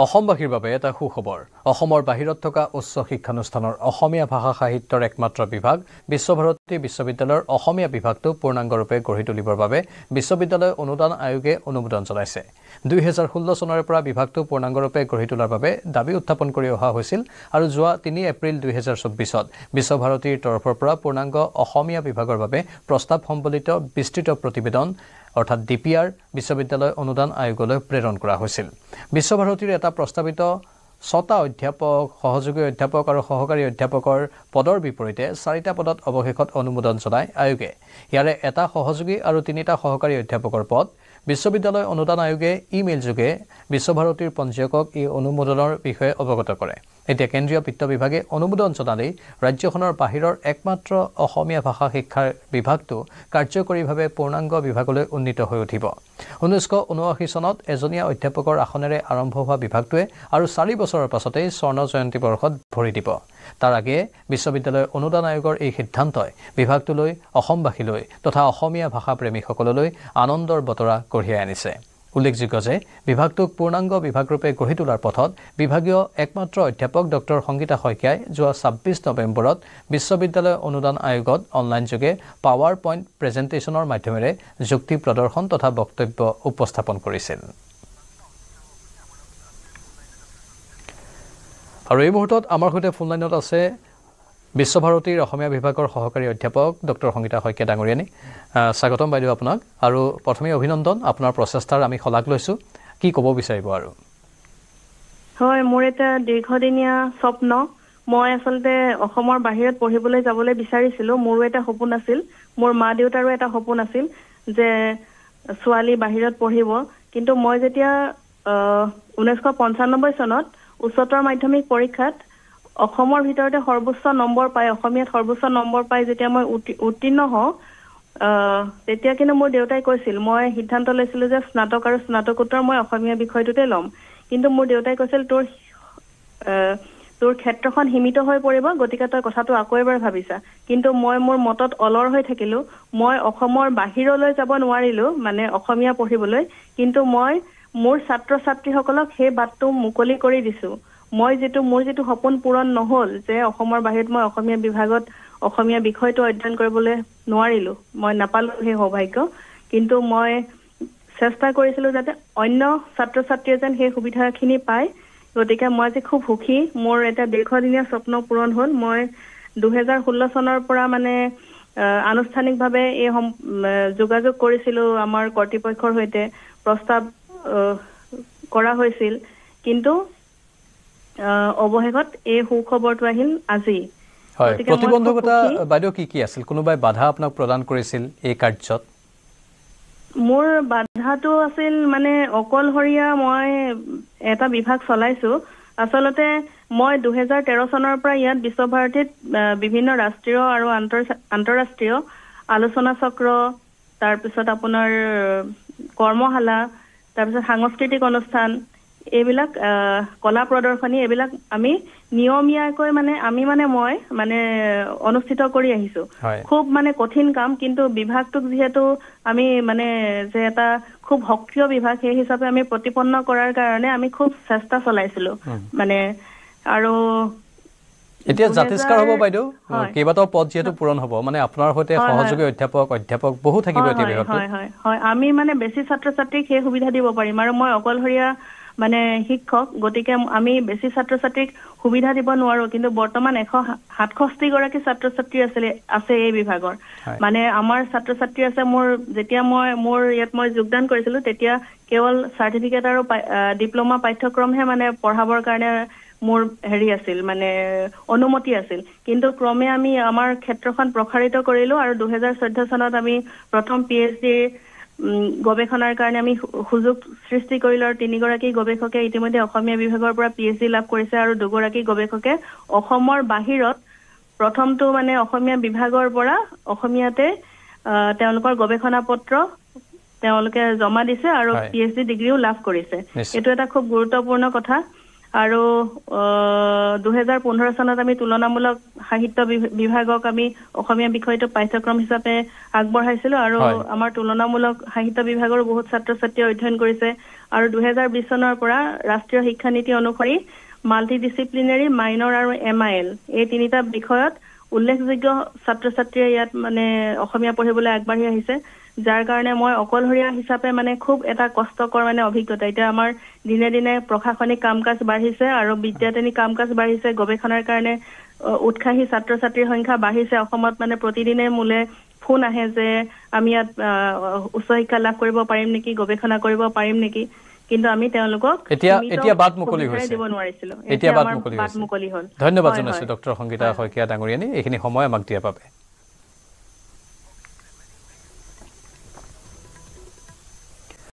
অসমবাসীৰ বাবে এটা সুখবৰ অসমৰ বাহিৰত থকা উচ্চ শিক্ষানুষ্ঠানৰ অসমীয়া ভাষা সাহিত্যৰ একমাত্ৰ বিভাগ বিশ্বভাৰতী বিশ্ববিদ্যালয়ৰ অসমীয়া বিভাগটো পূৰ্ণাংগৰূপে গঢ়ি তুলিবৰ বাবে বিশ্ববিদ্যালয় অনুদান আয়োগে অনুমোদন জনাইছে 2016 চনৰ পৰা বিভাগটো পূৰ্ণাংগৰূপে গঢ়ি তোলাৰ বাবে দাবী উত্থাপন কৰি অহা হৈছিল আৰু যোৱা 3 এপ্ৰিল 2024ত বিশ্বভাৰতীৰ তৰফৰ পৰা পূৰ্ণাংগ অসমীয়া বিভাগৰ বাবে প্ৰস্তাৱ সম্বলিত বিস্তৃত প্ৰতিবেদন অৰ্থাৎ ডিপিআৰ বিশ্ববিদ্যালয় অনুদান আয়োগলৈ প্ৰেৰণ কৰা হৈছিল বিশ্বভাৰতীৰ এটা প্ৰস্তাৱিত 6টা অধ্যাপক সহযোগী অধ্যাপক আৰু সহকাৰী অধ্যাপকৰ পদৰ বিপৰীতে 4টা পদত অৱশেষত অনুমোদন জনায় আয়োগে ইয়াৰে এটা সহযোগী আৰু 3টা সহকাৰী অধ্যাপকৰ পদ বিশ্ববিদ্যালয় অনুদান আয়োগে ইমেইল যোগে বিশ্বভাৰতীৰ পঞ্জীয়কক এই অনুমোদনৰ বিষয়ে অৱগত কৰে এতিয়া কেন্দ্ৰীয় বিত্ত বিভাগে অনুমোদন জনালে ৰাজ্যখনৰ বাহিৰৰ একমাত্ৰ অসমীয়া ভাষা শিক্ষাৰ বিভাগটো কাৰ্যকৰীভাৱে পূৰ্ণাংগ বিভাগলৈ উন্নীত হৈ উঠিব 1979 চনত এজনীয়া অধ্যাপকৰ আসনেৰে আৰম্ভ হোৱা বিভাগটোৱে আৰু 4 বছৰৰ পাছতেই স্বৰ্ণ জয়ন্তী বৰ্ষত ভৰি দিব তাৰ আগে বিশ্ববিদ্যালয় অনুদান আয়োগৰ এই সিদ্ধান্তই বিভাগটোলৈ অসমবাসীলৈ তথা অসমীয়া ভাষা প্ৰেমীসকললৈ আনন্দৰ বতৰা কঢ়িয়াই আনিছে উল্লেখযোগ্য যে বিভাগটোক পূৰ্ণাংগ বিভাগৰূপে গঢ়ি তোলাৰ পথত বিভাগীয় একমাত্ৰ অধ্যাপক ডক্টৰ সংগীতা শইকীয়াই যোৱা 26 নৱেম্বৰত বিশ্ববিদ্যালয় অনুদান আয়োগত অনলাইন যোগে পাৱাৰ পইণ্ট প্ৰেজেণ্টেশ্যনৰ মাধ্যমেৰে যুক্তি প্ৰদৰ্শন তথা বক্তব্য উপস্থাপন কৰিছিল আৰু এই মুহূৰ্তত আমাৰ সৈতে ফোন লাইনত আছে বিশ্বভাৰতীৰ অসমীয়া বিভাগৰ সহকাৰী অধ্যাপক ডক্টৰ সংগীতা শইকীয়া ডাঙৰীয়ানী স্বাগতম বাইদেউ আপোনাক আৰু প্ৰথমে অভিনন্দন আপোনাৰ প্ৰচেষ্টাৰ আমি শলাগ লৈছো কি ক'ব বিচাৰিব আৰু হয় মোৰ এটা দীৰ্ঘদিনীয়া স্বপ্ন মই আসলতে অসমৰ বাহিৰত পঢ়িবলৈ যাবলৈ বিচাৰিছিলো মোৰো এটা সপোন আছিল মোৰ মা দেউতাৰো এটা সপোন আছিল যে ছোৱালী বাহিৰত পঢ়িব কিন্তু মই যেতিয়া 1995 চনত উচ্চতৰ মাধ্যমিক পৰীক্ষাত অসমৰ ভিতৰতে সৰ্বোচ্চ নম্বৰ পাই অসমীয়াত সৰ্বোচ্চ নম্বৰ পাই যেতিয়া মই উত্তীৰ্ণ হওঁ তেতিয়া কিন্তু মোৰ দেউতাই কৈছিল মই সিদ্ধান্ত লৈছিলো যে স্নাতক আৰু স্নাতকোত্তৰ মই অসমীয়া বিষয়টোতে ল'ম কিন্তু মোৰ দেউতাই কৈছিল তোৰ ক্ষেত্ৰখন সীমিত হৈ পৰিব গতিকে তই কথাটো আকৌ এবাৰ ভাবিছা কিন্তু মই মোৰ মতত অলৰ হৈ থাকিলো মই অসমৰ বাহিৰলৈ যাব নোৱাৰিলো মানে অসমীয়া পঢ়িবলৈ কিন্তু মই মোৰ ছাত্ৰ ছাত্ৰীসকলক সেই বাটটো মুকলি কৰি দিছো মোৰ যিটো সপোন পূৰণ নহল যে অসমৰ বাহিৰত মই অসমীয়া বিভাগত অসমীয়া বিষয়টো অধ্যয়ন কৰিবলৈ নোৱাৰিলো মই নাপালো সেই সৌভাগ্য কিন্তু মই চেষ্টা কৰিছিলো যাতে অন্য ছাত্ৰ ছাত্ৰীয়ে যেন সেই সুবিধাখিনি পায় গতিকে মই যে খুব সুখী মোৰ এটা দীৰ্ঘদিনীয়া স্বপ্ন পূৰণ হ'ল মই 2016 চনৰ পৰা মানে আনুষ্ঠানিকভাৱে এই যোগাযোগ কৰিছিলো আমাৰ কৰ্তৃপক্ষৰ সৈতে প্ৰস্তাৱ কৰা হৈছিল কিন্তু অৱশেষত এই সুখবৰটো আহিল আজি হয় প্ৰতিবন্ধকতা বাইদেউ কি আছিল কোনোবাই বাধা আপোনাক প্ৰদান কৰিছিল এই কাৰ্যত মোৰ বাধাটো আছিল মানে অকলহৰীয়া মই এটা বিভাগ চলাইছো আসলতে মই 2013 চনৰ পৰা ইয়াত বিশ্বভাৰতীত বিভিন্ন ৰাষ্ট্ৰীয় আৰু আন্তঃৰাষ্ট্ৰীয় আলোচনা চক্ৰ তাৰপিছত আপোনাৰ কৰ্মশালা তাৰপিছত সাংস্কৃতিক অনুষ্ঠান এইবিলাক কলা প্ৰদৰ্শনী এইবিলাক আমি নিয়মীয়াকৈ মই অনুষ্ঠিত কৰি আহিছো খুব মানে কঠিন কাম কিন্তু বিভাগটোক যেহেতু আমি মানে যে এটা খুব সক্ৰিয় বিভাগ সেই হিচাপে আমি প্ৰতিপন্ন কৰাৰ কাৰণে আমি খুব চেষ্টা চলাইছিলো মানে আৰু এতিয়া জাতিস্কাৰ হ'ব বাইদেউ কেইবাটাও পদ যেহেতু পূৰণ হ'ব মানে আপোনাৰ সৈতে সহযোগী অধ্যাপক বহু থাকিব এতিয়া বিভাগটো হয় আমি মানে বেছি ছাত্ৰ ছাত্ৰীক সেই সুবিধা দিব পাৰিম আৰু মই অকলহৰীয়া মানে শিক্ষক গতিকে আমি বেছি ছাত্ৰ ছাত্ৰীক সুবিধা দিব নোৱাৰো কিন্তু বৰ্তমান 167 গৰাকী ছাত্ৰ ছাত্ৰী আছে এই বিভাগৰ মানে আমাৰ ছাত্ৰ ছাত্ৰী আছে মোৰ যেতিয়া মোৰ ইয়াত মই যোগদান কৰিছিলো তেতিয়া কেৱল চাৰ্টিফিকেট আৰু ডিপ্লোমা পাঠ্যক্ৰমহে মানে পঢ়াবৰ কাৰণে মোৰ আছিল মানে অনুমতি আছিল কিন্তু ক্ৰমে আমি আমাৰ ক্ষেত্ৰখন প্ৰসাৰিত কৰিলো আৰু 2014 চনত আমি প্ৰথম PhD গৱেষণাৰ কাৰণে আমি সুযোগ সৃষ্টি কৰিলো আৰু 3 গৰাকী গৱেষকে ইতিমধ্যে অসমীয়া বিভাগৰ পৰা PhD লাভ কৰিছে আৰু 2 গৰাকী গৱেষকে অসমৰ বাহিৰত প্ৰথমটো মানে অসমীয়া বিভাগৰ পৰা অসমীয়াতে তেওঁলোকৰ গৱেষণা পত্ৰ তেওঁলোকে জমা দিছে আৰু PhD ডিগ্ৰীও লাভ কৰিছে এটো এটা খুব গুৰুত্বপূৰ্ণ কথা আৰু 2015 চনত আমি তুলনামূলক সাহিত্য বিভাগক আমি অসমীয়া বিষয়টো পাঠ্যক্ৰম হিচাপে আগবঢ়াইছিলো আৰু আমাৰ তুলনামূলক সাহিত্য বিভাগৰ বহুত ছাত্ৰ ছাত্ৰীয়ে অধ্যয়ন কৰিছে আৰু 2020 চনৰ পৰা ৰাষ্ট্ৰীয় শিক্ষা নীতি অনুসৰি মাল্টিডিসিপ্লিনাৰী মাইনৰ আৰু MIL এই তিনিটা বিষয়ত উল্লেখযোগ্য ছাত্ৰ ছাত্ৰীয়ে ইয়াত মানে অসমীয়া পঢ়িবলৈ আগবাঢ়ি আহিছে যাৰ কাৰণে মই অকলহৰীয়া হিচাপে মানে খুব এটা কষ্টকৰ মানে অভিজ্ঞতা এতিয়া আমাৰ দিনে দিনে প্ৰশাসনিক কাম-কাজ বাঢ়িছে আৰু বিদ্যায়তনিক কাম-কাজ বাঢ়িছে গৱেষণাৰ কাৰণে উৎসাহী ছাত্ৰ ছাত্ৰীৰ সংখ্যা বাঢ়িছে অসমত মানে প্ৰতিদিনে মোলে ফোন আহে যে আমি ইয়াত উচ্চ শিক্ষা লাভ কৰিব পাৰিম নেকি গৱেষণা কৰিব পাৰিম নেকি কিন্তু আমি তেওঁলোকক এতিয়া বাট মুকলি হৈছে দিব নোৱাৰিছিলো এতিয়া বাট মুকলি হ'ল ধন্যবাদ জনাইছো ডক্টৰ সংগীতা শইকীয়া ডাঙৰীয়ানী এইখিনি সময় আমাক দিয়াৰ বাবে